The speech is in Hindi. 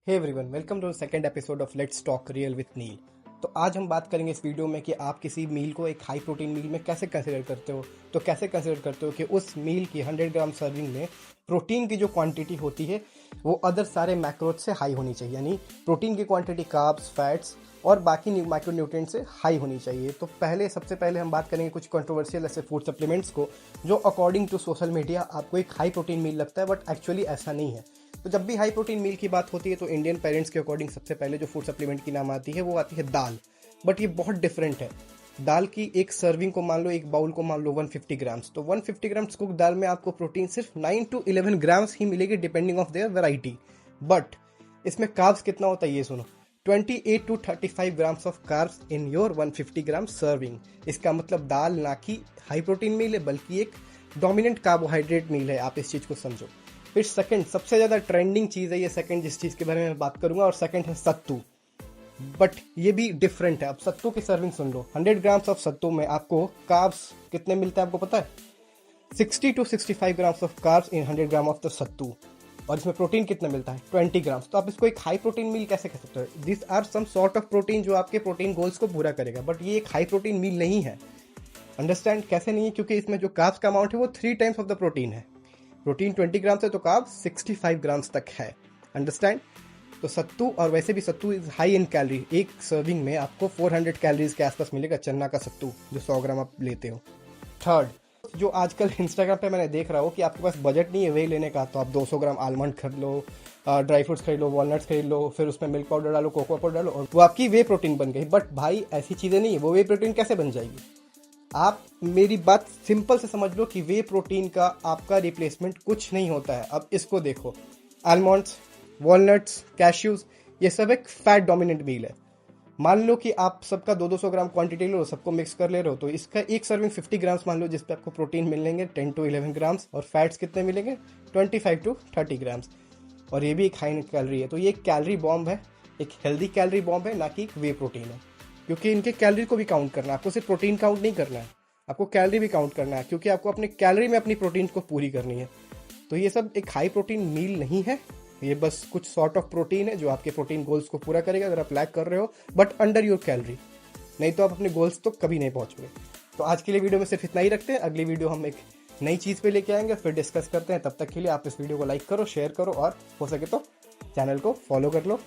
Hey everyone, welcome to second episode of let's talk real with Neel. तो आज हम बात करेंगे इस वीडियो में कि आप किसी मील को एक हाई प्रोटीन मील में कैसे कंसिडर करते हो। तो कैसे कंसिडर करते हो कि उस मील की 100 ग्राम सर्विंग में प्रोटीन की जो क्वांटिटी होती है वो अदर सारे मैक्रोज से हाई होनी चाहिए, यानी प्रोटीन की क्वांटिटी कार्ब्स, फैट्स और बाकी माइक्रोन्यूट्रिएंट से हाई होनी चाहिए। तो सबसे पहले हम बात करेंगे कुछ कंट्रोवर्शियल ऐसे फूड सप्लीमेंट्स को जो अकॉर्डिंग टू सोशल मीडिया आपको एक हाई प्रोटीन मील लगता है, बट एक्चुअली ऐसा नहीं है। तो जब भी हाई प्रोटीन मील की बात होती है तो इंडियन पेरेंट्स के अकॉर्डिंग सबसे पहले जो फूड सप्लीमेंट की नाम आती है वो आती है दाल। बट ये बहुत डिफरेंट है। दाल की एक सर्विंग को मान लो, एक बाउल को मान लो 150 ग्राम्स, तो 150 ग्राम्स कुक दाल में आपको प्रोटीन सिर्फ 9 to 11 ग्राम्स ही मिलेगी depending of their variety. But इसमें कार्ब्स कितना होता है ये सुनो, 28 to 35 grams of carbs in your 150 gram serving. इसका मतलब दाल ना कि हाई प्रोटीन मील है बल्कि एक डोमिनेंट कार्बोहाइड्रेट मील है, आप इस चीज को समझो। फिर सेकंड सबसे ज्यादा ट्रेंडिंग चीज है ये सेकंड जिस चीज के बारे में मैं बात करूंगा, और सेकंड है सत्तू। बट ये भी डिफरेंट है। अब सत्तू की सर्विंग सुन लो, 100 ग्राम्स ऑफ सत्तू में आपको कार्ब्स कितने मिलते हैं आपको पता है? 60 to 65 grams of carbs in 100 gram of the sattu. और इसमें प्रोटीन कितना मिलता है? 20 ग्राम्स। तो आप इसको एक हाई प्रोटीन मील कैसे कह सकते हो? This are some sort of protein जो आपके प्रोटीन गोल्स को पूरा करेगा, बट ये एक हाई प्रोटीन मील नहीं है। अंडरस्टैंड कैसे नहीं है? क्योंकि इसमें जो कार्ब्स का अमाउंट है वो 3 टाइम्स ऑफ द प्रोटीन है। प्रोटीन 20 ग्राम्स है तो कार्ब्स 65 ग्राम्स तक है। अंडरस्टैंड? तो सत्तू, और वैसे भी सत्तू इज हाई इन कैलोरी। एक सर्विंग में आपको 400 कैलोरीज के आसपास मिलेगा चन्ना का सत्तू जो 100 ग्राम आप लेते हो। थर्ड, जो आजकल इंस्टाग्राम पे मैंने देख रहा हूँ कि आपके पास बजट नहीं है वे लेने का, तो आप 200 ग्राम आलमंड खरीद लो, ड्राई फ्रूट्स खरीद लो, वॉलनट्स खरीद लो, फिर उसमें मिल्क पाउडर डालो, कोको पाउडर डालो, और वो आपकी वे प्रोटीन बन गई। बट भाई ऐसी चीज़ें नहीं है। वो वे प्रोटीन कैसे बन जाएगी? आप मेरी बात सिंपल से समझ लो कि वे प्रोटीन का आपका रिप्लेसमेंट कुछ नहीं होता है। अब इसको देखो, आलमंड्स, वॉलनट्स, कैश्यूज, ये सब एक फैट डोमिनेंट मील है। मान लो कि आप सबका 200 ग्राम क्वांटिटी लो, सबको मिक्स कर ले रहे हो, तो इसका एक सर्विंग 50 ग्राम्स मान लो, जिसपे आपको प्रोटीन मिलेंगे 10 to 11 ग्राम्स और फैट्स कितने मिलेंगे? 25 to 30 ग्राम्स। और ये भी एक हाई कैलोरी है। तो ये एक कैलोरी बॉम्ब है, एक हेल्दी कैलोरी बॉम्ब है, ना कि एक वे प्रोटीन है। क्योंकि इनके कैलोरी को भी काउंट करना है, आपको सिर्फ प्रोटीन काउंट नहीं करना है, आपको कैलोरी भी काउंट करना है, क्योंकि आपको अपने कैलोरी में अपनी प्रोटीन को पूरी करनी है। तो ये सब एक हाई प्रोटीन मील नहीं है, ये बस कुछ सॉर्ट ऑफ प्रोटीन है जो आपके प्रोटीन गोल्स को पूरा करेगा अगर आप लैक कर रहे हो, बट अंडर योर कैलोरी। नहीं तो आप अपने गोल्स तो कभी नहीं पहुंचोगे। तो आज के लिए वीडियो में सिर्फ इतना ही रखते हैं। अगली वीडियो हम एक नई चीज़ पे लेके आएंगे, फिर डिस्कस करते हैं। तब तक के लिए आप इस वीडियो को लाइक करो, शेयर करो, और हो सके तो चैनल को फॉलो कर लो।